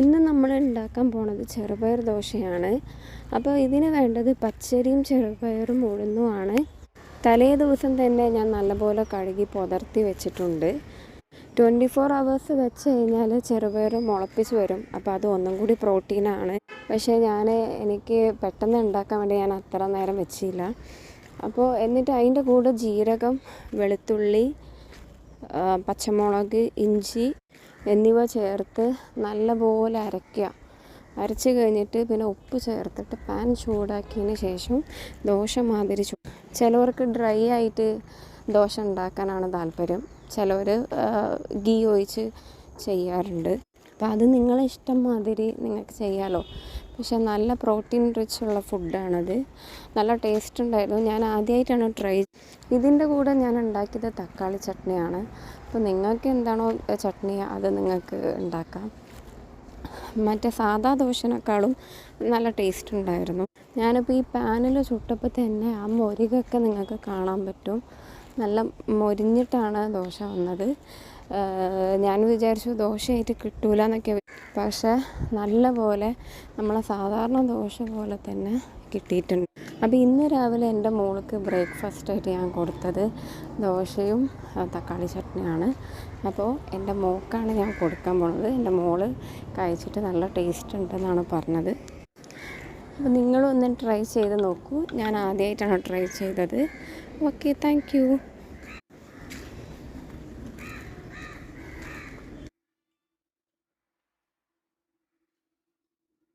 ഇന്ന് നമ്മൾ ഉണ്ടാക്കാൻ പോണത് ചെറുപയർ ദോശയാണ്. അപ്പോൾ ഇതിന് വേണ്ടത് പച്ചരിയും ചെറുപയറും ഉഴുന്നുമാണ്. തലേ ദിവസം തന്നെ ഞാൻ നല്ലപോലെ കഴുകി പുതർത്തി വെച്ചിട്ടുണ്ട്. 24 hours വെച്ച് കഴിഞ്ഞാൽ ചെറുപയർ മുളപ്പിച്ച് വരും. അപ്പോൾ അത് ഒന്നും കൂടി പ്രോട്ടീനാണ്. പക്ഷേ എനിക്ക് പെട്ടെന്ന് ഉണ്ടാക്കാൻ വേണ്ടി ഞാൻ അത്ര നേരം വെച്ചില്ല. അപ്പോൾ എന്നിട്ട് അതിൻ്റെ കൂടെ ജീരകം, വെളുത്തുള്ളി, പച്ചമുളക്, ഇഞ്ചി എന്നിവ ചേർത്ത് നല്ലപോലെ അരച്ച് കഴിഞ്ഞിട്ട് പിന്നെ ഉപ്പ് ചേർത്തിട്ട് പാൻ ചൂടാക്കിയതിന് ശേഷം ദോശ മാതിരി ചിലവർക്ക് ഡ്രൈ ആയിട്ട് ദോശ ഉണ്ടാക്കാനാണ് താല്പര്യം, ചിലവർ ഗീ ഒഴിച്ച് ചെയ്യാറുണ്ട്. അപ്പോൾ അത് നിങ്ങളെ ഇഷ്ടം മാതിരി നിങ്ങൾക്ക് ചെയ്യാമല്ലോ. പക്ഷെ നല്ല പ്രോട്ടീൻ റിച്ച് ഉള്ള ഫുഡാണത്. നല്ല ടേസ്റ്റ് ഉണ്ടായിരുന്നു. ഞാൻ ആദ്യമായിട്ടാണ് ഇതിൻ്റെ കൂടെ ഞാൻ ഉണ്ടാക്കിയത് തക്കാളി ചട്നിയാണ്. അപ്പോൾ നിങ്ങൾക്ക് എന്താണോ ചട്നി അത് നിങ്ങൾക്ക് ഉണ്ടാക്കാം. മറ്റേ സാദാ ദോശനേക്കാളും നല്ല ടേസ്റ്റ് ഉണ്ടായിരുന്നു. ഞാനിപ്പോൾ ഈ പാനിൽ ചുട്ടപ്പോൾ തന്നെ ആ മൊരികൊക്കെ നിങ്ങൾക്ക് കാണാൻ പറ്റും. നല്ല മൊരിഞ്ഞിട്ടാണ് ദോശ വന്നത്. ഞാൻ വിചാരിച്ചു ദോശയായിട്ട് കിട്ടൂല എന്നൊക്കെ, പക്ഷേ നല്ല പോലെ നമ്മളെ സാധാരണ ദോശ പോലെ തന്നെ കിട്ടിയിട്ടുണ്ട്. അപ്പോൾ ഇന്ന് രാവിലെ എൻ്റെ മോൾക്ക് ബ്രേക്ക്ഫാസ്റ്റായിട്ട് ഞാൻ കൊടുത്തത് ദോശയും തക്കാളി ചട്നിയാണ്. അപ്പോൾ എൻ്റെ മോൾക്കാണ് ഞാൻ കൊടുക്കാൻ പോകുന്നത്. എൻ്റെ മോള് കഴിച്ചിട്ട് നല്ല ടേസ്റ്റ് ഉണ്ടെന്നാണ് പറഞ്ഞത്. അപ്പോൾ നിങ്ങളും ഒന്ന് ട്രൈ ചെയ്ത് നോക്കൂ. ഞാൻ ആദ്യമായിട്ടാണ് ട്രൈ ചെയ്തത്. Okay, thank you.